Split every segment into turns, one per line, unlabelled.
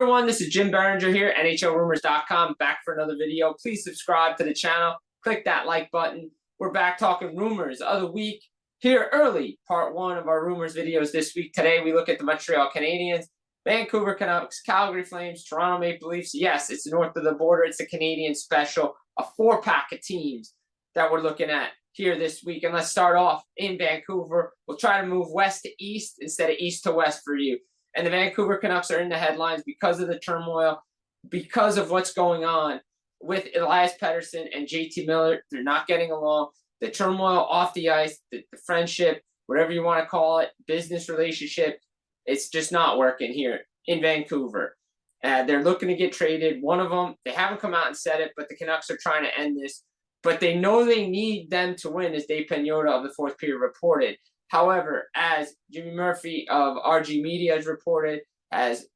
Everyone, this is Jim Biringer here, NHLRumors.com, back for another video. Please subscribe to the channel. Click that like button. We're back talking rumors of the week here early. Part one of our rumors videos this week. Today we look at the Montreal Canadiens, Vancouver Canucks, Calgary Flames, Toronto Maple Leafs. Yes, it's north of the border. It's a Canadian special, a four-pack of teams that we're looking at here this week. And let's start off in Vancouver. We'll try to move west to east instead of east to west for you. And the Vancouver Canucks are in the headlines because of the turmoil, because of what's going on with Elias Pettersson and JT Miller. They're not getting along. The turmoil off the ice, the friendship, whatever you want to call it, business relationship, it's just not working here in Vancouver. They're looking to get traded. One of them, they haven't come out and said it, but the Canucks are trying to end this. But they know they need them to win, as Dave Pagnotta of the Fourth Period reported. However, as Jimmy Murphy of RG Media has reported, as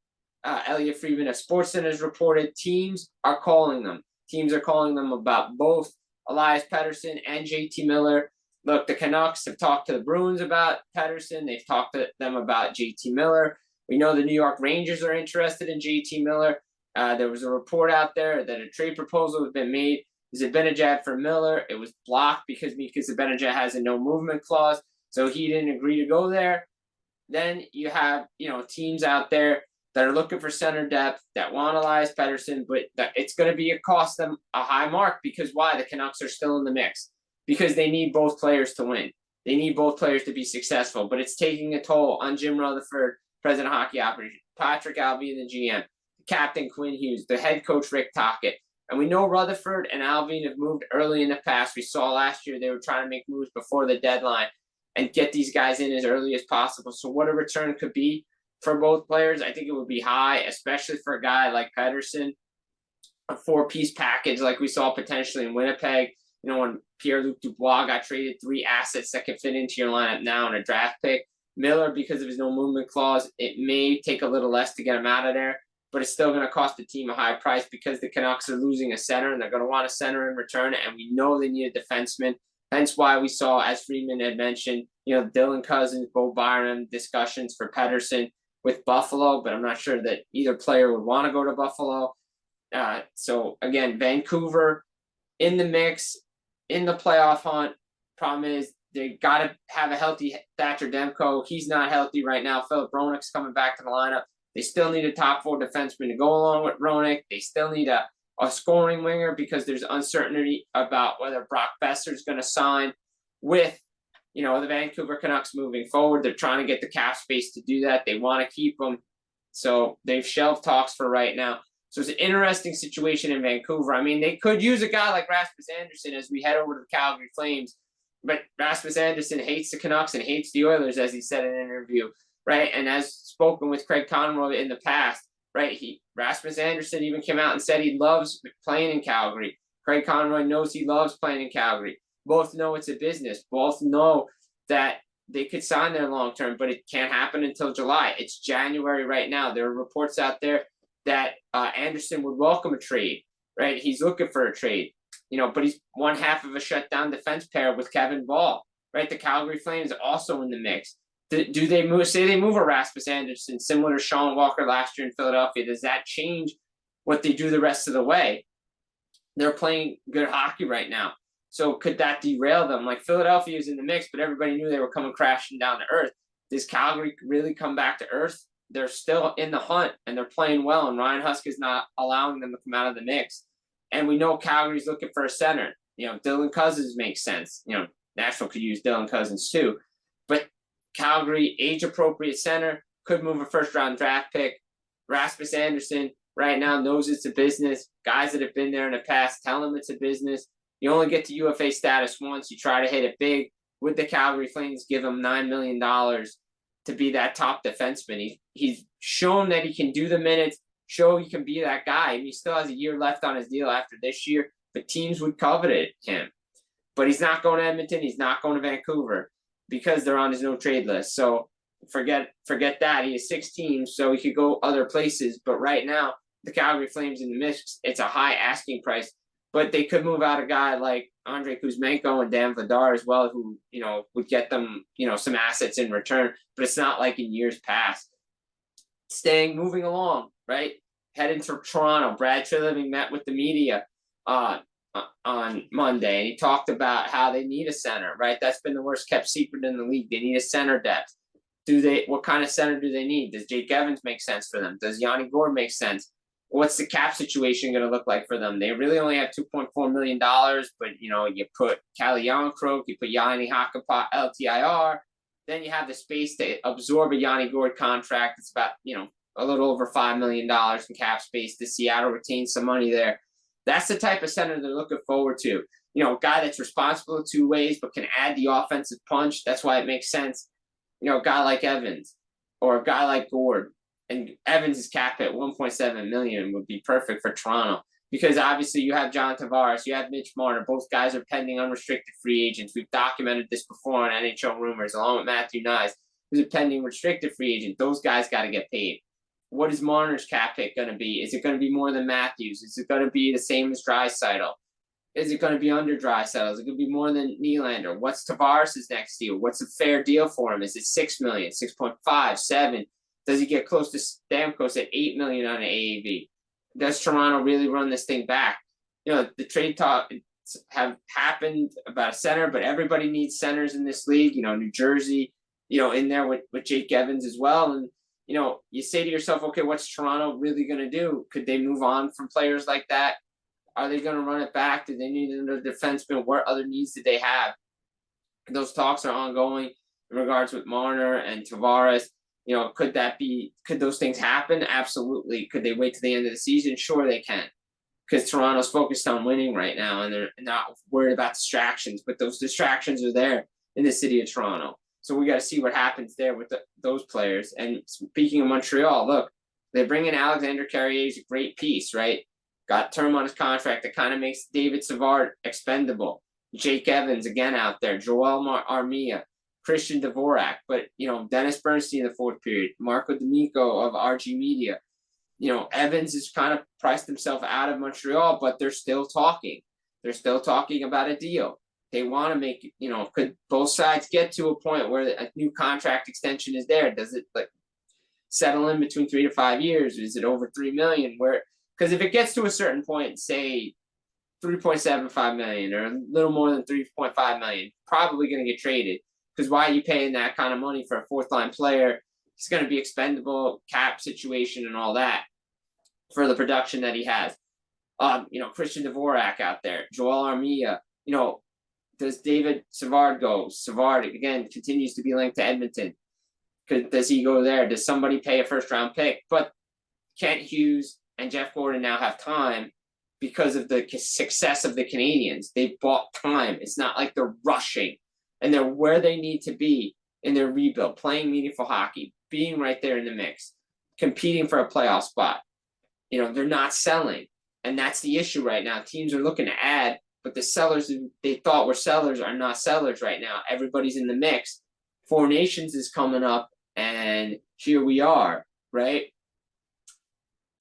Elliot Friedman of Sportsnet has reported, teams are calling them. Teams are calling them about both Elias Pettersson and JT Miller. Look, the Canucks have talked to the Bruins about Pettersson. They've talked to them about JT Miller. We know the New York Rangers are interested in JT Miller. There was a report out there that a trade proposal has been made. Zibanejad for Miller. It was blocked because Mika Zibanejad has a no movement clause. So he didn't agree to go there. Then you have, teams out there that are looking for center depth that want Elias Pettersson, but it's going to be cost them a high mark because why? The Canucks are still in the mix because they need both players to win. They need both players to be successful, but it's taking a toll on Jim Rutherford, president of hockey operations, Patrick Alvey, the GM, Captain Quinn Hughes, the head coach Rick Tocchet. And we know Rutherford and Alvey have moved early in the past. We saw last year they were trying to make moves before the deadline and get these guys in as early as possible. So what a return could be for both players, I think it would be high, especially for a guy like Pettersson. A four-piece package like we saw potentially in Winnipeg. When Pierre-Luc Dubois got traded, 3 assets that can fit into your lineup now and a draft pick. Miller, because of his no movement clause, it may take a little less to get him out of there, but it's still going to cost the team a high price because the Canucks are losing a center and they're going to want a center in return, and we know they need a defenseman. Hence why we saw, as Friedman had mentioned, Dylan Cousins, Bo Byram discussions for Pettersson with Buffalo, but I'm not sure that either player would want to go to Buffalo. So again, Vancouver in the mix, in the playoff hunt. Problem is they got to have a healthy Thatcher Demko. He's not healthy right now. Philip Hronek's coming back to the lineup. They still need a top 4 defenseman to go along with Hronek. They still need a scoring winger because there's uncertainty about whether Brock Besser is going to sign with, the Vancouver Canucks moving forward. They're trying to get the cap space to do that. They want to keep him. So they've shelved talks for right now. So it's an interesting situation in Vancouver. I mean, they could use a guy like Rasmus Andersson as we head over to the Calgary Flames, but Rasmus Andersson hates the Canucks and hates the Oilers, as he said in an interview, right? And as spoken with Craig Conroy in the past, right? Rasmus Andersson even came out and said he loves playing in Calgary. Craig Conroy knows he loves playing in Calgary. Both know it's a business. Both know that they could sign there long term, but it can't happen until July. It's January right now. There are reports out there that Andersson would welcome a trade, right? He's looking for a trade, but he's one half of a shutdown defense pair with Kevin Ball, right? The Calgary Flames are also in the mix. Do they move? Say they move a Rasmus Andersson, similar to Sean Walker last year in Philadelphia. Does that change what they do the rest of the way? They're playing good hockey right now. So could that derail them? Like Philadelphia is in the mix, but everybody knew they were coming crashing down to earth. Does Calgary really come back to earth? They're still in the hunt and they're playing well, and Ryan Husk is not allowing them to come out of the mix. And we know Calgary's looking for a center. Dylan Cousins makes sense. Nashville could use Dylan Cousins too. But Calgary, age-appropriate center, could move a first-round draft pick. Rasmus Andersson right now knows it's a business. Guys that have been there in the past tell him it's a business. You only get to UFA status once. You try to hit it big. Would the Calgary Flames give him $9 million to be that top defenseman? He's shown that he can do the minutes, show he can be that guy. And he still has a year left on his deal after this year, but teams would covet him. But he's not going to Edmonton. He's not going to Vancouver because they're on his no-trade list. So forget that. He has 6 teams, so he could go other places. But right now, the Calgary Flames in the mix, it's a high asking price. But they could move out a guy like Andrei Kuzmenko and Dan Vladar as well, who, would get them, some assets in return. But it's not like in years past. Moving along, right? heading to Toronto. Brad Treliving met with the media on Monday, and he talked about how they need a center, right? That's been the worst kept secret in the league. They need a center depth. What kind of center do they need? Does Jake Evans make sense for them? Does Yanni Gourde make sense? What's the cap situation going to look like for them? They really only have $2.4 million, but you put Calle Jarnkrok, you put Yanni Hakanpää LTIR, then you have the space to absorb a Yanni Gourde contract. It's about a little over $5 million in cap space. The Seattle retains some money there. That's the type of center they're looking forward to. A guy that's responsible in two ways, but can add the offensive punch. That's why it makes sense. A guy like Evans or a guy like Gourde. And Evans is capped at $1.7 million would be perfect for Toronto, because obviously you have John Tavares, you have Mitch Marner. Both guys are pending unrestricted free agents. We've documented this before on NHL Rumors, along with Matthew Nyes, who's a pending restricted free agent. Those guys got to get paid. What is Marner's cap hit going to be? Is it going to be more than Matthews? Is it going to be the same as Draisaitl? Is it going to be under Draisaitl? Is it going to be more than Nylander? What's Tavares' next deal? What's a fair deal for him? Is it $6 million, 6.5, 7? Does he get close to Stamkos at $8 million on an AAV? Does Toronto really run this thing back? The trade talks have happened about a center, but everybody needs centers in this league. New Jersey, in there with Jake Evans as well. And, you say to yourself, okay, what's Toronto really going to do? Could they move on from players like that? Are they going to run it back? Do they need another defenseman? What other needs do they have? Those talks are ongoing in regards with Marner and Tavares. Could those things happen? Absolutely. Could they wait to the end of the season? Sure, they can. Because Toronto's focused on winning right now, and they're not worried about distractions. But those distractions are there in the city of Toronto. So we got to see what happens there with those players. And speaking of Montreal, look, they bring in Alexander Carrier's a great piece, right? Got term on his contract that kind of makes David Savard expendable. Jake Evans, again, out there. Joel Armia. Christian Dvorak, but Dennis Bernstein in the fourth period, Marco D'Amico of RG Media. Evans has kind of priced himself out of Montreal, but they're still talking. They're still talking about a deal. They want to make could both sides get to a point where a new contract extension is there? Does it settle in between 3 to 5 years? Is it over $3 million? Because if it gets to a certain point, say $3.75 million or a little more than $3.5 million, probably going to get traded. Because why are you paying that kind of money for a fourth-line player? He's going to be expendable, cap situation, and all that for the production that he has. Christian Dvorak out there, Joel Armia. Does David Savard go? Savard, again, continues to be linked to Edmonton. Does he go there? Does somebody pay a first-round pick? But Kent Hughes and Jeff Gordon now have time because of the success of the Canadiens. They've bought time. It's not like they're rushing. And they're where they need to be in their rebuild, playing meaningful hockey, being right there in the mix, competing for a playoff spot. They're not selling. And that's the issue right now. Teams are looking to add, but the sellers they thought were sellers are not sellers right now. Everybody's in the mix. Four Nations is coming up, and here we are, right?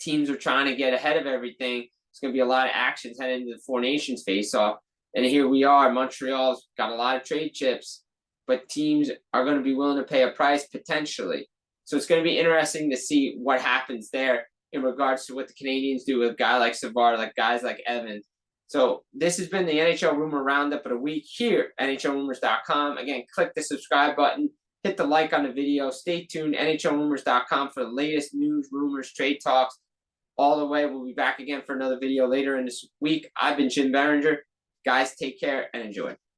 Teams are trying to get ahead of everything. There's going to be a lot of actions heading into the Four Nations face-off. And here we are. Montreal's got a lot of trade chips, but teams are going to be willing to pay a price potentially. So it's going to be interesting to see what happens there in regards to what the Canadiens do with a guy like Savard, like guys like Evans. So this has been the NHL Rumor Roundup of the week here at NHLRumors.com. Again, click the subscribe button, hit the like on the video. Stay tuned, NHLRumors.com for the latest news, rumors, trade talks, all the way. We'll be back again for another video later in this week. I've been Jim Biringer. Guys, take care and enjoy.